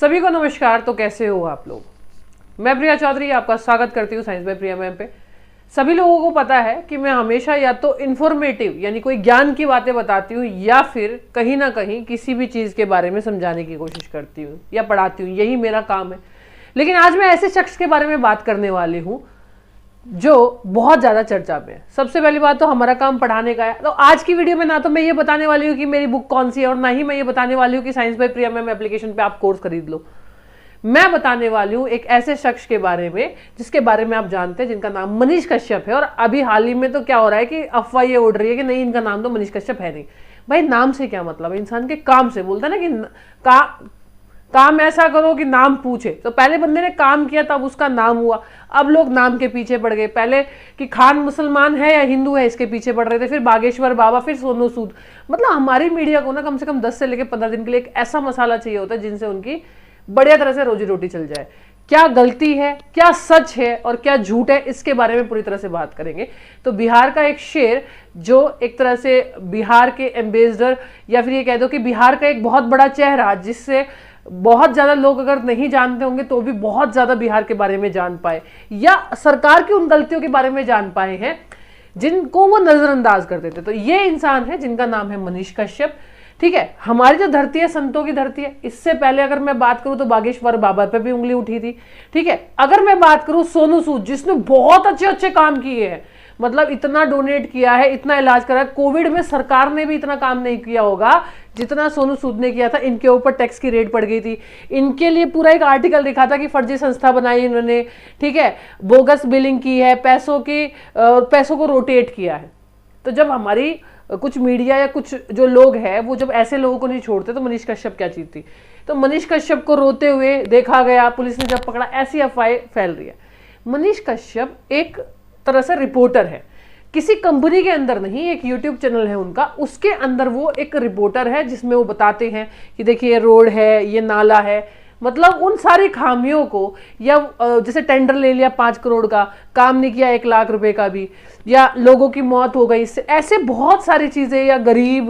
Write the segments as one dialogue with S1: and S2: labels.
S1: सभी को नमस्कार। तो कैसे हो आप लोग? मैं प्रिया चौधरी आपका स्वागत करती हूँ साइंस बाय प्रिया मैम पे। सभी लोगों को पता है कि मैं हमेशा या तो इन्फॉर्मेटिव यानी कोई ज्ञान की बातें बताती हूँ या फिर कहीं ना कहीं किसी भी चीज़ के बारे में समझाने की कोशिश करती हूँ या पढ़ाती हूँ, यही मेरा काम है। लेकिन आज मैं ऐसे शख्स के बारे में बात करने वाली हूँ जो बहुत ज़्यादा चर्चा में है। सबसे पहली बात तो हमारा काम पढ़ाने का है, तो आज की वीडियो में ना तो मैं ये बताने वाली हूँ कि मेरी बुक कौन सी है और ना ही मैं ये बताने वाली हूँ कि science by Priya ma'am application पे आप कोर्स खरीद लो। मैं बताने वाली हूँ एक ऐसे शख्स के बारे में जिसके बारे में आप जानते हैं, जिनका नाम मनीष कश्यप है। और अभी हाल ही में तो क्या हो रहा है कि अफवाह ये उड़ रही है कि नहीं, इनका नाम तो मनीष कश्यप है नहीं। भाई नाम से क्या मतलब है? इंसान के काम से बोलता है ना कि काम ऐसा करो कि नाम पूछे। तो पहले बंदे ने काम किया तब उसका नाम हुआ। अब लोग नाम के पीछे पड़ गए। पहले कि खान मुसलमान है या हिंदू है इसके पीछे पड़ रहे थे, फिर बागेश्वर बाबा, फिर सोनू सूद। मतलब हमारी मीडिया को ना कम से कम 10 से लेकर 15 दिन के लिए एक ऐसा मसाला चाहिए होता है जिनसे उनकी बढ़िया तरह से रोजी रोटी चल जाए। क्या गलती है, क्या सच है और क्या झूठ है, इसके बारे में पूरी तरह से बात करेंगे। तो बिहार का एक शेर जो एक तरह से बिहार के एम्बेसडर या फिर ये कह दो कि बिहार का एक बहुत बड़ा चेहरा, जिससे बहुत ज्यादा लोग अगर नहीं जानते होंगे तो भी बहुत ज्यादा बिहार के बारे में जान पाए या सरकार की उन गलतियों के बारे में जान पाए हैं जिनको वो नजरअंदाज करते थे। तो ये इंसान है जिनका नाम है मनीष कश्यप। ठीक है, हमारी जो धरती है संतों की धरती है। इससे पहले अगर मैं बात करूं तो बागेश्वर बाबा पे भी उंगली उठी थी। ठीक है, अगर मैं बात करूं सोनू सूद, जिसने बहुत अच्छे अच्छे काम किए हैं, मतलब इतना डोनेट किया है, इतना इलाज करा है। कोविड में सरकार ने भी इतना काम नहीं किया होगा जितना सोनू सूद ने किया था। इनके ऊपर टैक्स की रेड पड़ गई थी, इनके लिए पूरा एक आर्टिकल लिखा था कि फर्जी संस्था बनाई इन्होंने, ठीक है, बोगस बिलिंग की है, पैसों को रोटेट किया है। तो जब हमारी कुछ मीडिया या कुछ जो लोग हैं वो जब ऐसे लोगों को नहीं छोड़ते तो मनीष कश्यप क्या चीज थी? तो मनीष कश्यप को रोते हुए देखा गया, पुलिस ने जब पकड़ा, ऐसी अफवाहें फैल रही है। मनीष कश्यप एक तरह से रिपोर्टर है, किसी कंपनी के अंदर नहीं, एक यूट्यूब चैनल है उनका, उसके अंदर वो एक रिपोर्टर है जिसमें वो बताते हैं कि देखिए ये रोड है, ये नाला है। मतलब उन सारी खामियों को, या जैसे टेंडर ले लिया 5 करोड़ का, काम नहीं किया 1 लाख रुपए का भी, या लोगों की मौत हो गई इससे, ऐसे बहुत सारी चीजें, या गरीब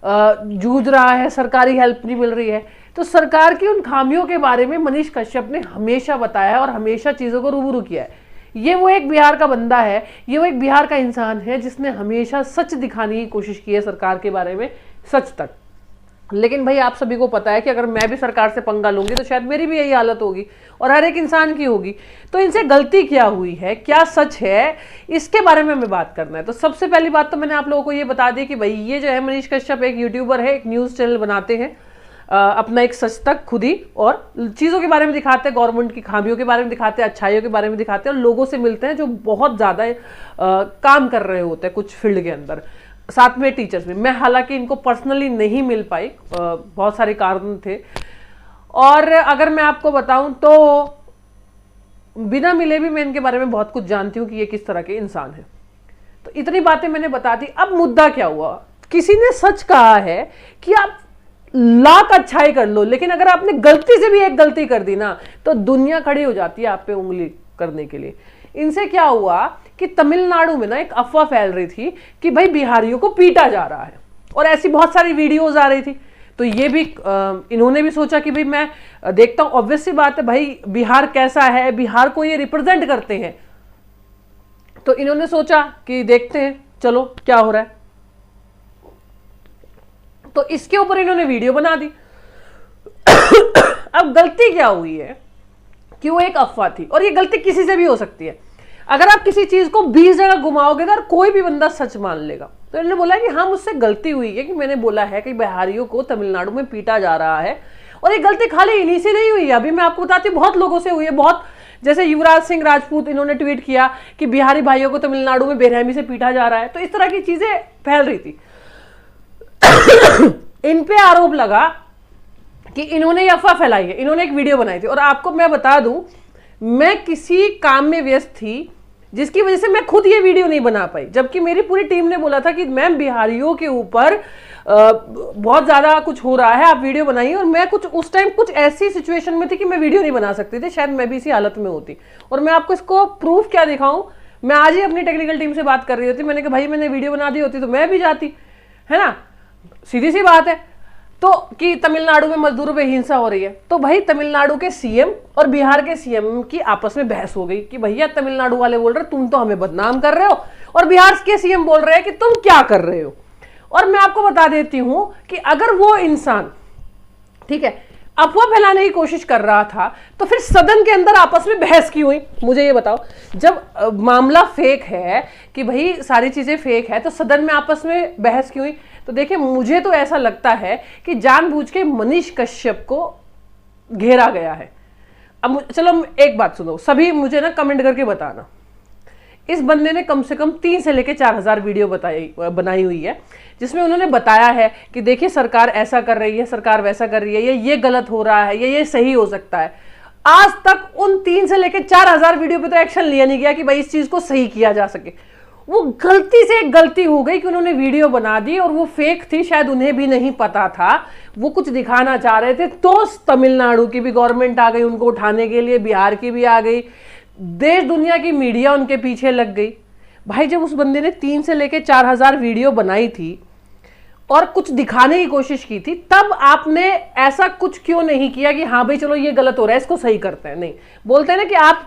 S1: जूझ रहा है, सरकारी हेल्प नहीं मिल रही है। तो सरकार की उन खामियों के बारे में मनीष कश्यप ने हमेशा बताया है और हमेशा चीजों को रूबरू किया है। ये वो एक बिहार का बंदा है, ये वो एक बिहार का इंसान है जिसने हमेशा सच दिखाने की कोशिश की है सरकार के बारे में, सच तक। लेकिन भाई आप सभी को पता है कि अगर मैं भी सरकार से पंगा लूंगी तो शायद मेरी भी यही हालत होगी और हर एक इंसान की होगी। तो इनसे गलती क्या हुई है, क्या सच है, इसके बारे में हमें बात करना है। तो सबसे पहली बात तो मैंने आप लोगों को ये बता दी कि भाई ये जो है मनीष कश्यप एक यूट्यूबर है, एक न्यूज चैनल बनाते हैं, अपना एक सच तक खुद ही, और चीज़ों के बारे में दिखाते हैं, गवर्नमेंट की खामियों के बारे में दिखाते हैं, अच्छाइयों के बारे में दिखाते हैं, और लोगों से मिलते हैं जो बहुत ज़्यादा काम कर रहे होते हैं कुछ फील्ड के अंदर, साथ में टीचर्स में। मैं हालांकि इनको पर्सनली नहीं मिल पाई, बहुत सारे कारण थे। और अगर मैं आपको बताऊं तो बिना मिले भी मैं इनके बारे में बहुत कुछ जानती हूं कि ये किस तरह के इंसान है। तो इतनी बातें मैंने बता दी। अब मुद्दा क्या हुआ? किसी ने सच कहा है कि आप लाख अच्छाई कर लो, लेकिन अगर आपने गलती से भी एक गलती कर दी ना तो दुनिया खड़ी हो जाती है आप पे उंगली करने के लिए। इनसे क्या हुआ कि तमिलनाडु में ना एक अफवाह फैल रही थी कि भाई बिहारियों को पीटा जा रहा है, और ऐसी बहुत सारी वीडियोज आ रही थी। तो ये भी इन्होंने भी सोचा कि भाई मैं देखता हूं, ऑब्वियस सी बात है भाई बिहार कैसा है, बिहार को ये रिप्रेजेंट करते हैं, तो इन्होंने सोचा कि देखते हैं चलो क्या हो रहा है। तो इसके ऊपर इन्होंने वीडियो बना दी। अब गलती क्या हुई है कि वो एक अफवाह थी, और ये गलती किसी से भी हो सकती है। अगर आप किसी चीज को 20 जगह घुमाओगे तो कोई भी बंदा सच मान लेगा। तो इन्होंने बोला कि हाँ मुझसे गलती हुई है कि मैंने बोला है कि बिहारियों को तमिलनाडु में पीटा जा रहा है, और ये गलती खाली इन्हीं से नहीं हुई है, अभी मैं आपको बताती हूँ बहुत लोगों से हुई है। बहुत, जैसे युवराज सिंह राजपूत, इन्होंने ट्वीट किया कि बिहारी भाइयों को तमिलनाडु में बेरहमी से पीटा जा रहा है। तो इस तरह की चीजें फैल रही थी। इन पे आरोप लगा कि इन्होंने ये अफवाह फैलाई है, इन्होंने एक वीडियो बनाई थी। और आपको मैं बता दूं, मैं किसी काम में व्यस्त थी जिसकी वजह से मैं खुद ये वीडियो नहीं बना पाई, जबकि मेरी पूरी टीम ने बोला था कि मैम बिहारियों के ऊपर बहुत ज्यादा कुछ हो रहा है, आप वीडियो बनाइए। और मैं कुछ उस टाइम कुछ ऐसी सिचुएशन में थी कि मैं वीडियो नहीं बना सकती थी, शायद मैं भी इसी हालत में होती। और मैं आपको इसको प्रूफ क्या दिखाऊं, मैं आज ही अपनी टेक्निकल टीम से बात कर रही होती, मैंने कहा भाई मैंने वीडियो बना दी होती तो मैं भी जाती, है ना, सीधी सी बात है। तो कि तमिलनाडु में मजदूरों पे हिंसा हो रही है, तो भाई तमिलनाडु के सीएम और बिहार के सीएम की आपस में बहस हो गई कि भैया तमिलनाडु वाले बोल रहे तुम तो हमें बदनाम कर रहे हो, और बिहार के सीएम बोल रहे हैं कि तुम क्या कर रहे हो। और मैं आपको बता देती हूं कि अगर वो इंसान, ठीक है, अफवाह फैलाने की कोशिश कर रहा था, तो फिर सदन के अंदर आपस में बहस क्यों हुई? मुझे ये बताओ, जब मामला फेक है कि भाई सारी चीजें फेक है, तो सदन में आपस में बहस क्यों हुई? तो देखिए, मुझे तो ऐसा लगता है कि जानबूझ के मनीष कश्यप को घेरा गया है। अब चलो एक बात सुनो, सभी मुझे ना कमेंट करके बताना, इस बंदे ने कम से कम 3 से लेकर 4,000 वीडियो बनाई हुई है, जिसमें उन्होंने बताया है कि देखिए सरकार ऐसा कर रही है, सरकार वैसा कर रही है, ये गलत हो रहा है, ये सही हो सकता है। आज तक उन 3 से लेकर 4,000 वीडियो पे तो एक्शन लिया नहीं गया कि भाई इस चीज को सही किया जा सके। वो गलती से एक गलती हो गई कि उन्होंने वीडियो बना दी और वो फेक थी, शायद उन्हें भी नहीं पता था, वो कुछ दिखाना चाह रहे थे, तो तमिलनाडु की भी गवर्नमेंट आ गई उनको उठाने के लिए, बिहार की भी आ गई, देश दुनिया की मीडिया उनके पीछे लग गई। भाई जब उस बंदे ने 3 से लेकर 4,000 वीडियो बनाई थी और कुछ दिखाने की कोशिश की थी, तब आपने ऐसा कुछ क्यों नहीं किया कि हाँ भाई चलो ये गलत हो रहा है, इसको सही करते हैं? नहीं, बोलते हैं ना कि आप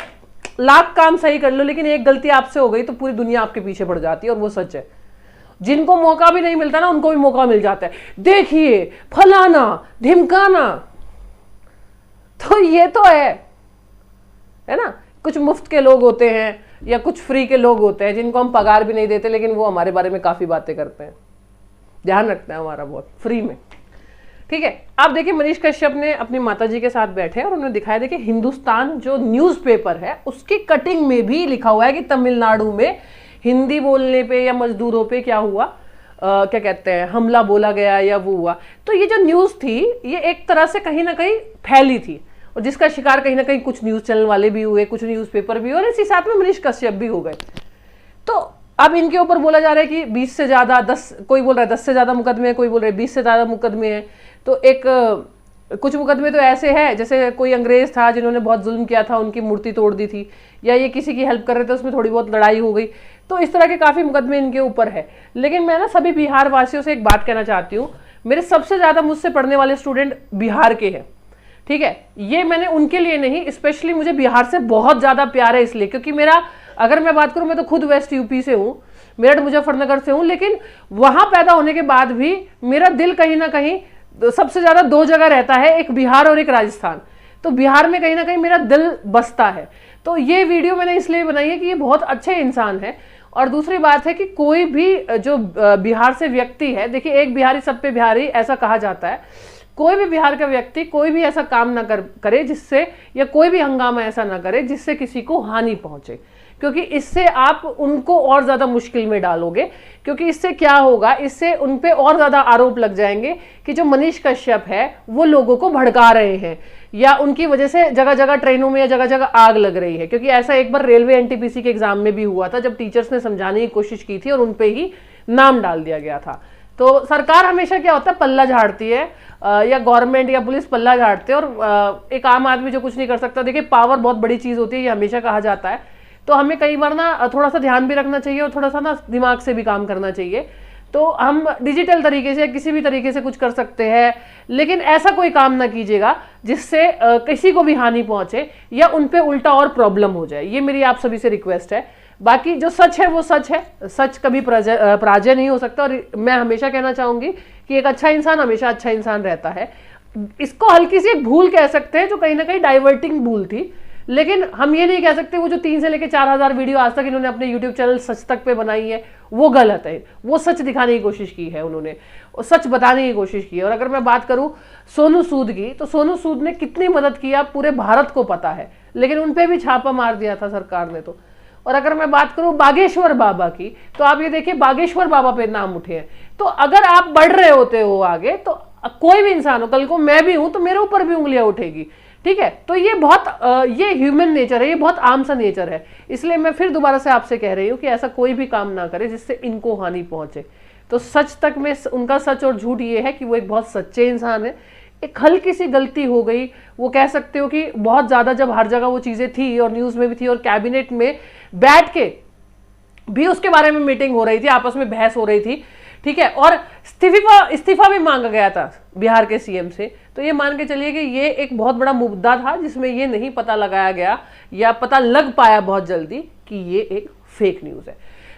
S1: लाख काम सही कर लो, लेकिन एक गलती आपसे हो गई तो पूरी दुनिया आपके पीछे पड़ जाती है, और वो सच है। जिनको मौका भी नहीं मिलता ना, उनको भी मौका मिल जाता है, देखिए फलाना ढिमकाना। तो ये तो है ना, कुछ मुफ्त के लोग होते हैं या कुछ फ्री के लोग होते हैं जिनको हम पगार भी नहीं देते, लेकिन वो हमारे बारे में काफी बातें करते हैं, ध्यान रखते हैं हमारा बहुत, फ्री में। ठीक है, आप देखिए मनीष कश्यप ने अपनी माताजी के साथ बैठे और उन्होंने दिखाया, देखिए हिंदुस्तान जो न्यूज़पेपर है उसकी कटिंग में भी लिखा हुआ है कि तमिलनाडु में हिंदी बोलने पे या मजदूरों पे क्या हुआ, क्या कहते हैं, हमला बोला गया या वो हुआ। तो ये जो न्यूज़ थी ये एक तरह से कहीं ना कहीं फैली थी, और जिसका शिकार कहीं ना कहीं कुछ न्यूज़ चैनल वाले भी हुए, कुछ न्यूज़पेपर भी हुए, और इसी साथ में मनीष कश्यप भी हो गए। तो अब इनके ऊपर बोला जा रहा है कि 20 से ज्यादा 10, कोई बोल रहा है 10 से ज्यादा मुकदमे हैं, कोई बोल रहा है 20 से ज्यादा मुकदमे हैं। तो एक कुछ मुकदमे तो ऐसे हैं जैसे कोई अंग्रेज था जिन्होंने बहुत जुल्म किया था, उनकी मूर्ति तोड़ दी थी, या ये किसी की हेल्प कर रहे थे, उसमें थोड़ी बहुत लड़ाई हो गई। तो इस तरह के काफी मुकदमे इनके ऊपर है। लेकिन मैं ना सभी बिहार वासियों से एक बात कहना चाहती हूँ, मेरे सबसे ज्यादा मुझसे पढ़ने वाले स्टूडेंट बिहार के हैं, ठीक है। ये मैंने उनके लिए नहीं, स्पेशली मुझे बिहार से बहुत ज्यादा प्यार है इसलिए, क्योंकि मेरा, अगर मैं बात करूं, मैं तो खुद वेस्ट यूपी से हूं, मेरठ मुजफ्फरनगर से हूं, लेकिन वहां पैदा होने के बाद भी मेरा दिल कहीं ना कहीं सबसे ज्यादा 2 जगह रहता है, एक बिहार और एक राजस्थान। तो बिहार में कहीं ना कहीं मेरा दिल बसता है। तो ये वीडियो मैंने इसलिए बनाई है कि ये बहुत अच्छे इंसान है। और दूसरी बात है कि कोई भी जो बिहार से व्यक्ति है, देखिए एक बिहारी सब पे बिहारी ऐसा कहा जाता है, कोई भी बिहार का व्यक्ति कोई भी ऐसा काम ना करे जिससे, या कोई भी हंगामा ऐसा ना करे जिससे किसी को हानि पहुंचे, क्योंकि इससे आप उनको और ज्यादा मुश्किल में डालोगे। क्योंकि इससे क्या होगा, इससे उन पे और ज्यादा आरोप लग जाएंगे कि जो मनीष कश्यप है वो लोगों को भड़का रहे हैं, या उनकी वजह से जगह जगह ट्रेनों में या जगह जगह आग लग रही है। क्योंकि ऐसा एक बार रेलवे एनटीपीसी के एग्जाम में भी हुआ था, जब टीचर्स ने समझाने की कोशिश की थी और उन पे ही नाम डाल दिया गया था। तो सरकार हमेशा क्या होता है, पल्ला झाड़ती है, या गवर्नमेंट या पुलिस पल्ला झाड़ते हैं, और एक आम आदमी जो कुछ नहीं कर सकता। देखिए पावर बहुत बड़ी चीज होती है, ये हमेशा कहा जाता है। तो हमें कई बार ना थोड़ा सा ध्यान भी रखना चाहिए और थोड़ा सा ना दिमाग से भी काम करना चाहिए। तो हम डिजिटल तरीके से किसी भी तरीके से कुछ कर सकते हैं, लेकिन ऐसा कोई काम ना कीजिएगा जिससे किसी को भी हानि पहुंचे या उन पे उल्टा और प्रॉब्लम हो जाए। ये मेरी आप सभी से रिक्वेस्ट है। बाकी जो सच है वो सच है, सच कभी पराजय नहीं हो सकता। और मैं हमेशा कहना चाहूंगी कि एक अच्छा इंसान हमेशा अच्छा इंसान रहता है। इसको हल्की सी एक भूल कह सकते हैं जो कहीं ना कहीं डाइवर्टिंग भूल थी, लेकिन हम ये नहीं कह सकते वो जो 3 से लेकर 4,000 वीडियो आज तक इन्होंने अपने यूट्यूब चैनल सच तक पे बनाई है वो गलत है। वो सच दिखाने की कोशिश की है उन्होंने, और सच बताने की कोशिश की है। और अगर मैं बात करूं सोनू सूद की, तो सोनू सूद ने कितनी मदद किया पूरे भारत को पता है, लेकिन उन पे भी छापा मार दिया था सरकार ने। तो और अगर मैं बात करूं बागेश्वर बाबा की, तो आप ये देखिए बागेश्वर बाबा पे नाम उठे हैं। तो अगर आप बढ़ रहे होते हो आगे, तो कोई भी इंसान हो, कल को मैं भी हूं तो मेरे ऊपर भी उंगलियां उठेगी, ठीक है। तो ये बहुत ये ह्यूमन नेचर है, ये बहुत आम सा नेचर है। इसलिए मैं फिर दोबारा से आपसे कह रही हूं कि ऐसा कोई भी काम ना करे जिससे इनको हानि पहुंचे। तो सच तक में उनका सच और झूठ ये है कि वो एक बहुत सच्चे इंसान है। एक हल्की सी गलती हो गई, वो कह सकते हो कि बहुत ज्यादा, जब हर जगह वो चीजें थी और न्यूज में भी थी और कैबिनेट में बैठ के भी उसके बारे में मीटिंग हो रही थी, आपस में बहस हो रही थी, ठीक है। और इस्तीफा भी मांगा गया था बिहार के सीएम से। तो ये मान के चलिए कि ये एक बहुत बड़ा मुद्दा था जिसमें ये नहीं पता लगाया गया या पता लग पाया बहुत जल्दी कि ये एक फेक न्यूज है।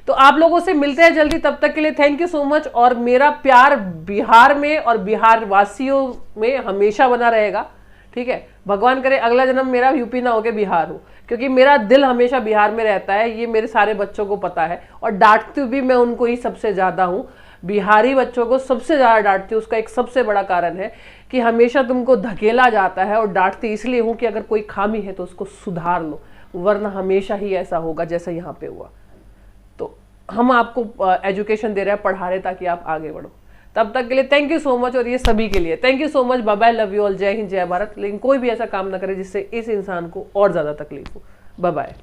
S1: तो आप लोगों से मिलते हैं जल्दी, तब तक के लिए थैंक यू सो मच। और मेरा प्यार बिहार में और बिहार वासियों में हमेशा बना रहेगा, ठीक है। भगवान करे अगला जन्म मेरा यूपी ना होके बिहार हो, क्योंकि मेरा दिल हमेशा बिहार में रहता है, ये मेरे सारे बच्चों को पता है। और डांटती भी मैं उनको ही सबसे ज्यादा हूँ, बिहारी बच्चों को सबसे ज्यादा डांटती हूँ। उसका एक सबसे बड़ा कारण है कि हमेशा तुमको धकेला जाता है, और डांटती इसलिए हूँ कि अगर कोई खामी है तो उसको सुधार लो, वरना हमेशा ही ऐसा होगा जैसा यहाँ पे हुआ। तो हम आपको एजुकेशन दे रहे हैं, पढ़ा रहे ताकि आप आगे बढ़ो। तब तक के लिए थैंक यू सो मच, और ये सभी के लिए thank you so much. Bye bye, love you all, जय हिंद जय भारत। लेकिन कोई भी ऐसा काम ना करे जिससे इस इंसान को और ज्यादा तकलीफ हो। Bye bye.